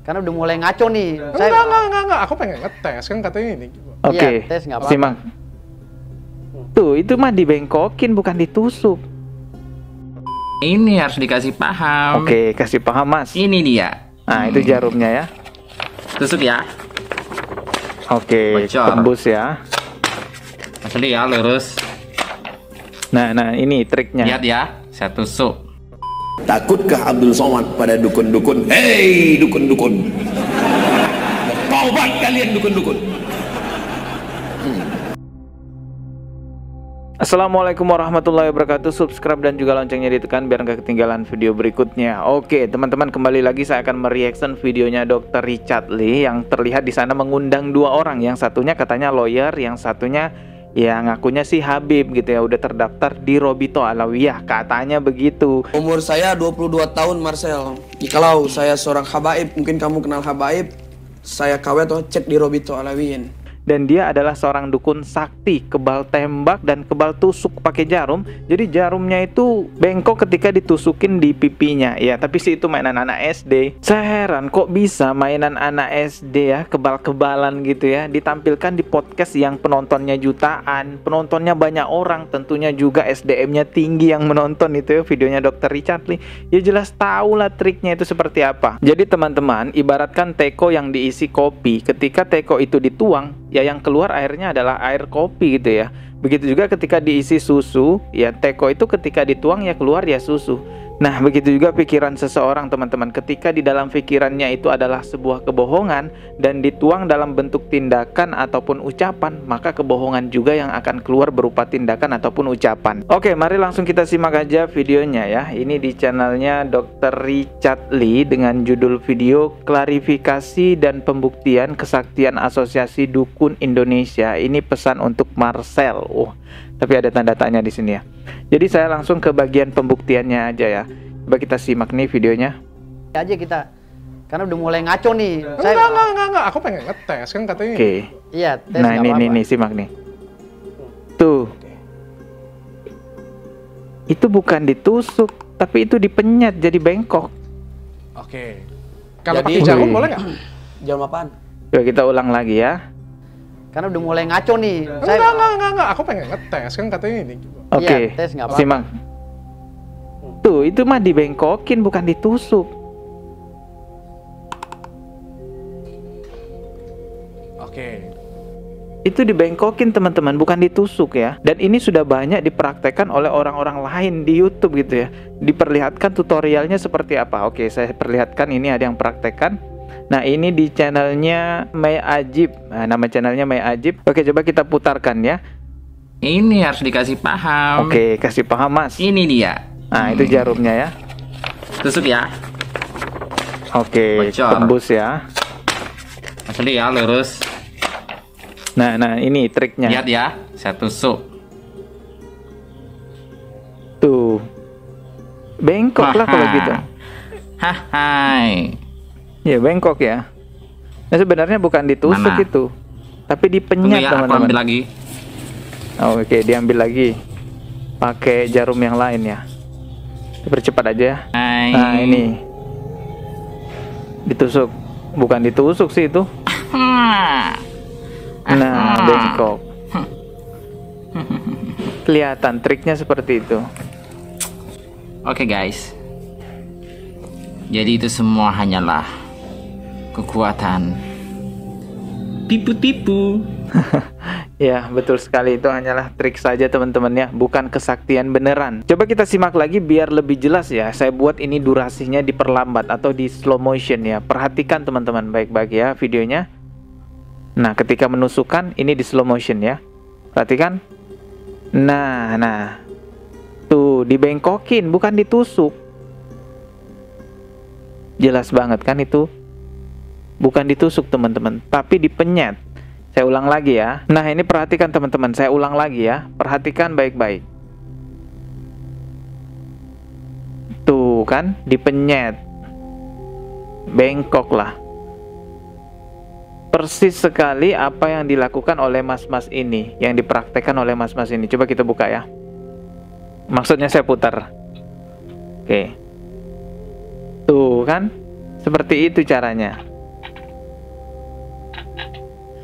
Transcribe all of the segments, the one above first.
Karena udah mulai ngaco nih. Enggak. Aku pengen ngetes kan katanya ini. Oke, tes nggak apa-apa. simak. Tuh, itu mah dibengkokin bukan ditusuk. Ini harus dikasih paham. Oke, kasih paham, Mas. Ini dia. Nah, itu jarumnya ya. Tusuk ya. Oke, Bocor. tembus ya. Asli ya, lurus. Nah, ini triknya. Lihat ya, saya tusuk. Takutkah Abdul Somad pada dukun-dukun? Hei dukun-dukun, taubat kalian dukun-dukun. Assalamualaikum warahmatullahi wabarakatuh. Subscribe dan juga loncengnya ditekan biar nggak ketinggalan video berikutnya. Oke, teman-teman, kembali lagi saya akan mereaction videonya Dr. Richard Lee yang terlihat di sana mengundang dua orang. Yang satunya katanya lawyer, yang satunya ya ngakunya sih Habib gitu ya, udah terdaftar di Robito Alawiyah, katanya begitu. Umur saya 22 tahun, Marcel. Kalau saya seorang habaib, mungkin kamu kenal habaib. Saya KW atau cek di Robito Alawiyin. Dan dia adalah seorang dukun sakti, kebal tembak dan kebal tusuk pakai jarum. Jadi jarumnya itu bengkok ketika ditusukin di pipinya. Ya, tapi sih itu mainan anak SD. Saya heran kok bisa mainan anak SD ya, kebal-kebalan gitu ya, ditampilkan di podcast yang penontonnya jutaan, penontonnya banyak orang, tentunya juga SDM-nya tinggi yang menonton itu ya, videonya Dr. Richard Lee. Ya jelas tahu lah triknya itu seperti apa. Jadi teman-teman, ibaratkan teko yang diisi kopi, ketika teko itu dituang, ya yang keluar airnya adalah air kopi gitu ya. Begitu juga ketika diisi susu, ya teko itu ketika dituang ya keluar ya susu. Nah, begitu juga pikiran seseorang, teman-teman. Ketika di dalam pikirannya itu adalah sebuah kebohongan dan dituang dalam bentuk tindakan ataupun ucapan, maka kebohongan juga yang akan keluar berupa tindakan ataupun ucapan. Oke, mari langsung kita simak aja videonya ya. Ini di channelnya Dr. Richard Lee dengan judul video Klarifikasi dan Pembuktian Kesaktian Asosiasi Dukun Indonesia. Ini pesan untuk Marcel. Tapi ada tanda tanya di sini ya. Jadi saya langsung ke bagian pembuktiannya aja ya. Coba kita simak nih videonya. Aja kita. Karena udah mulai ngaco nih. Enggak. Aku pengen ngetes kan katanya. Oke. Iya, tes Nah, nggak apa-apa. ini simak nih. Tuh. Itu bukan ditusuk, tapi itu dipenyet jadi bengkok. Oke. Kalau Jadi- pakai jarum boleh nggak? Jarum apaan? Coba kita ulang lagi ya. Karena udah mulai ngaco nih. Enggak. Aku pengen ngetes kan katanya ini. Oke. tes nggak apa-apa. Simak. Tuh, itu mah dibengkokin bukan ditusuk. Oke. Itu dibengkokin teman-teman, bukan ditusuk ya. Dan ini sudah banyak dipraktekkan oleh orang-orang lain di YouTube gitu ya. Diperlihatkan tutorialnya seperti apa. Oke, saya perlihatkan, ini ada yang praktekkan. Nah, ini di channelnya May Ajib. Nah, nama channelnya May Ajib. Oke, coba kita putarkan ya. Ini harus dikasih paham. Oke, kasih paham, Mas. Ini dia. Nah, itu jarumnya ya. Tusuk ya. Oke, Bocor. tembus ya. Asli ya, lurus. Nah, ini triknya. Lihat ya, saya tusuk. Tuh. Bengkok lah kalau gitu. Hai. Ya, bengkok ya. Nah, sebenarnya bukan ditusuk Mana? itu, tapi Tunggu dipenyet ya, aku teman-teman. ambil lagi. Oh, oke, diambil lagi. Pakai jarum yang lain ya. Percepat aja ya. Hai. Nah, ini. Ditusuk. Bukan ditusuk sih itu. Nah, bengkok. Kelihatan triknya seperti itu. Oke guys. Jadi itu semua hanyalah kekuatan tipu-tipu. Ya, betul sekali, itu hanyalah trik saja teman-teman ya, bukan kesaktian beneran. Coba kita simak lagi biar lebih jelas ya. Saya buat ini durasinya diperlambat atau di slow motion ya. Perhatikan teman-teman baik-baik ya videonya. Nah, ketika menusukkan ini di slow motion ya. Perhatikan. Nah. Tuh, dibengkokin bukan ditusuk. Jelas banget kan itu. Bukan ditusuk teman-teman, tapi dipenyet. Saya ulang lagi ya. Nah, ini perhatikan teman-teman, saya ulang lagi ya. Perhatikan baik-baik. Tuh kan, dipenyet. Bengkok lah. Persis sekali apa yang dilakukan oleh mas-mas ini, yang dipraktekkan oleh mas-mas ini. Coba kita buka ya. Maksudnya saya putar. Oke. Tuh kan, seperti itu caranya.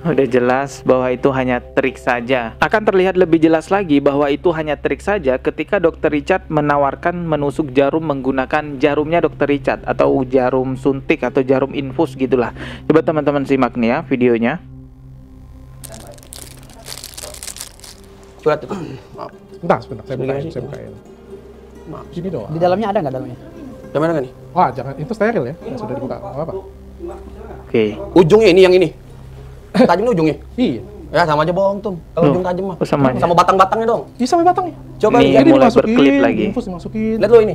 Udah jelas bahwa itu hanya trik saja. Akan terlihat lebih jelas lagi bahwa itu hanya trik saja ketika Dr. Richard menawarkan menusuk jarum menggunakan jarumnya Dr. Richard atau jarum suntik atau jarum infus gitulah. Coba teman-teman simak nih ya videonya. Surat itu. Maaf. Sebentar, saya bukain. Maaf. Gini doang. Di dalamnya ada nggak dalamnya? Yang mana nih? Wah, jangan, itu steril ya, yang sudah dibuka, nggak apa-apa. Oke. Ujungnya ini yang ini. Tajamnya ujungnya. Iya, Ya sama aja bohong tuh. Kalau Loh, ujung tajam mah. kok sama aja? Sama batang-batangnya dong. iya sampai batangnya. Coba Nih, lihat. Jadi mulai dimasukin, berkelip lagi. infus dimasukin. Lihat lo ini.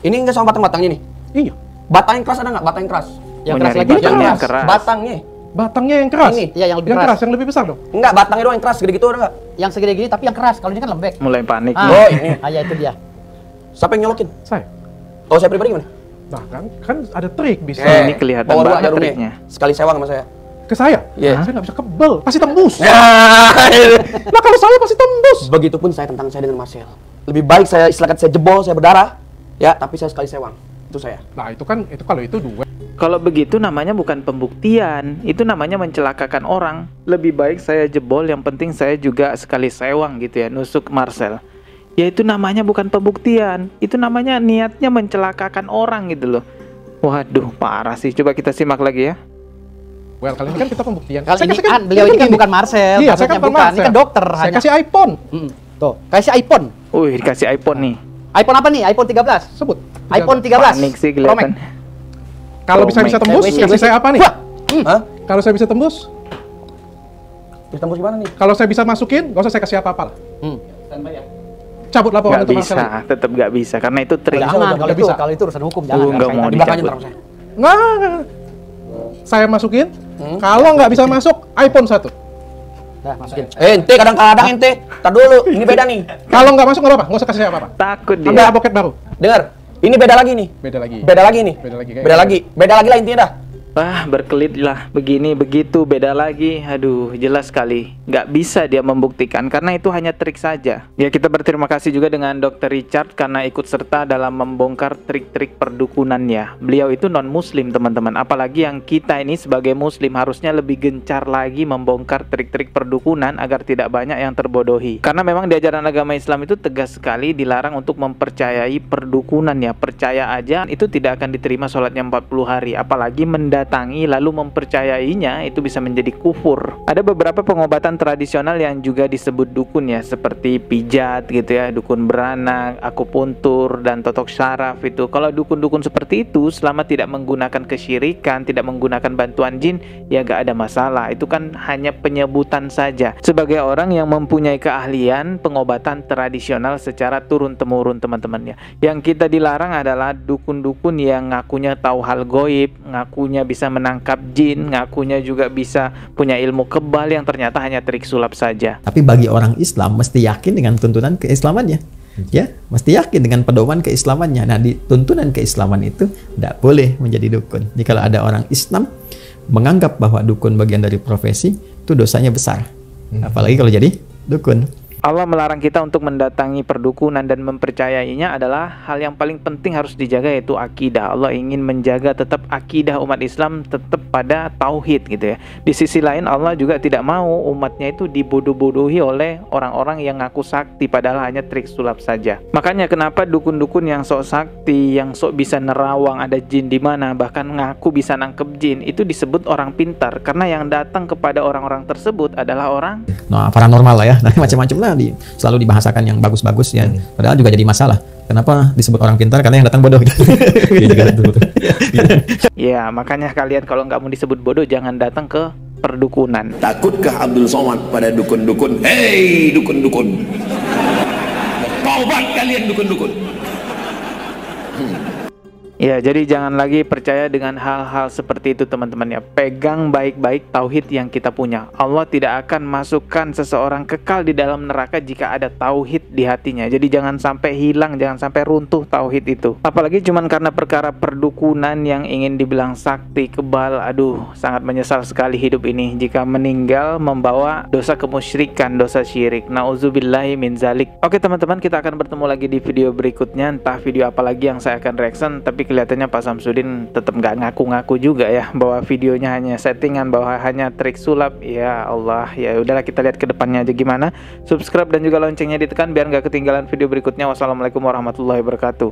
Ini enggak sama batang-batangnya nih. Iya, Batang yang keras ada nggak? Batang yang keras. Yang Mau keras nyari lagi. batang yang yang keras. Batangnya. batangnya yang keras. Ini. Iya, yang lebih keras. keras. Yang lebih besar dong. Enggak, batangnya doang yang keras gede gitu ada nggak? Yang segede gini tapi yang keras. Kalau ini kan lembek. Mulai panik. Ah, Oh, ini. Ah, ya itu dia. Siapa yang nyolokin? Saya. Kalau saya pribadi gimana? Nah, kan ada trik bisa. Ini kelihatan bawa dua banget jarumnya. triknya. Sekali sewang sama saya. Ke saya? Iya. Saya nggak bisa kebel, pasti tembus. Ya. Nah, kalau saya pasti tembus. Begitupun saya tentang saya dengan Marcel. Lebih baik saya istilahkan saya jebol, saya berdarah, ya, tapi saya sekali sewang. Itu saya. Nah, itu kan, kalau itu duet. Kalau begitu namanya bukan pembuktian, itu namanya mencelakakan orang. Lebih baik saya jebol, yang penting saya juga sekali sewang gitu ya, nusuk Marcel. Ya itu namanya bukan pembuktian, itu namanya niatnya mencelakakan orang gitu loh. Waduh, parah sih. Coba kita simak lagi ya. Well, kali ini kan kita pembuktian. Kalau Saya ini kasih kan beliau ini kan gini. bukan Marcel. Iya, saya maksudnya kan bukan bukan. Ini Marcel. kan dokter. Saya hanya. kasih iPhone. Tuh, kasih iPhone. Wih, dikasih iPhone nih. iPhone apa nih? iPhone 13. Sebut. iPhone 13. Panik sih Pro Max. kelihatan. Kalau bisa Max. tembus, WC. kasih saya apa nih? Wah, Hah? Kalau saya bisa tembus, Bisa tembus gimana nih? kalau saya bisa masukin, nggak usah saya kasih apa-apa lah. Cabut laporan Nggak untuk bisa, Marcel. tetap nggak bisa karena itu trik. Jangan, udah kalau nggak itu bisa. kalau itu urusan hukum jangan. Nggak mau Di belakangnya dicabut. ntar saya. Nggak. Saya masukin. Kalau nggak bisa masuk, iPhone 1. Nah, masukin. Ente kadang-kadang ente. Tar dulu, ini beda nih. Kalau nggak masuk nggak apa-apa, nggak usah kasih apa-apa. Takut Ambil dia. advokat baru. Dengar, ini beda lagi nih. Beda lagi. Beda lagi nih. Beda lagi, kayak Beda gitu. lagi. Beda lagi lah intinya dah. Wah, berkelit lah, begini, begitu, beda lagi. Aduh, jelas sekali. Nggak bisa dia membuktikan, karena itu hanya trik saja. Ya, kita berterima kasih juga dengan Dr. Richard karena ikut serta dalam membongkar trik-trik perdukunannya. Beliau itu non-muslim, teman-teman. Apalagi yang kita ini sebagai muslim harusnya lebih gencar lagi membongkar trik-trik perdukunan agar tidak banyak yang terbodohi. Karena memang di ajaran agama Islam itu tegas sekali dilarang untuk mempercayai perdukunan ya. Percaya aja, itu tidak akan diterima sholatnya 40 hari. Apalagi mendatangi lalu mempercayainya, itu bisa menjadi kufur. Ada beberapa pengobatan tradisional yang juga disebut dukun ya, seperti pijat gitu ya, dukun beranak, akupuntur, dan totok syaraf itu. Kalau dukun-dukun seperti itu selama tidak menggunakan kesyirikan, tidak menggunakan bantuan jin, ya gak ada masalah. Itu kan hanya penyebutan saja. Sebagai orang yang mempunyai keahlian pengobatan tradisional secara turun-temurun, teman-teman ya. Yang kita dilarang adalah dukun-dukun yang ngakunya tahu hal goib, ngakunya bisa menangkap jin, ngakunya juga bisa punya ilmu kebal yang ternyata hanya trik sulap saja. Tapi bagi orang Islam mesti yakin dengan tuntunan keislamannya. Ya, mesti yakin dengan pedoman keislamannya. Nah, di tuntunan keislaman itu tidak boleh menjadi dukun. Jadi kalau ada orang Islam menganggap bahwa dukun bagian dari profesi, itu dosanya besar. Apalagi kalau jadi dukun. Allah melarang kita untuk mendatangi perdukunan dan mempercayainya adalah hal yang paling penting harus dijaga, yaitu akidah. Allah ingin menjaga tetap akidah umat Islam tetap pada tauhid gitu ya. Di sisi lain Allah juga tidak mau umatnya itu dibodoh-bodohi oleh orang-orang yang ngaku sakti padahal hanya trik sulap saja. Makanya kenapa dukun-dukun yang sok sakti, yang sok bisa nerawang ada jin di mana, bahkan ngaku bisa nangkep jin, itu disebut orang pintar karena yang datang kepada orang-orang tersebut adalah orang Nah, paranormal lah ya. Nah, macam-macam lah selalu dibahasakan yang bagus-bagus ya. Padahal juga jadi masalah. Kenapa disebut orang pintar? Karena yang datang bodoh gitu. Iya juga betul. ya, makanya kalian kalau nggak mau disebut bodoh jangan datang ke perdukunan. Takutkah Abdul Somad pada dukun-dukun? Hei dukun-dukun, taubat kalian dukun-dukun. Ya, jadi jangan lagi percaya dengan hal-hal seperti itu, teman-teman ya. Pegang baik-baik tauhid yang kita punya. Allah tidak akan masukkan seseorang kekal di dalam neraka jika ada tauhid di hatinya. Jadi jangan sampai hilang, jangan sampai runtuh tauhid itu. Apalagi cuman karena perkara perdukunan yang ingin dibilang sakti, kebal. Aduh, sangat menyesal sekali hidup ini jika meninggal membawa dosa kemusyrikan, dosa syirik. Nauzubillahi min zalik. Oke, teman-teman, kita akan bertemu lagi di video berikutnya. Entah video apa lagi yang saya akan reaction, tapi kelihatannya Pak Samsudin tetap nggak ngaku-ngaku juga ya bahwa videonya hanya settingan, bahwa hanya trik sulap. Ya Allah, ya udahlah, kita lihat ke depannya aja gimana. Subscribe dan juga loncengnya ditekan biar nggak ketinggalan video berikutnya. Wassalamualaikum warahmatullahi wabarakatuh.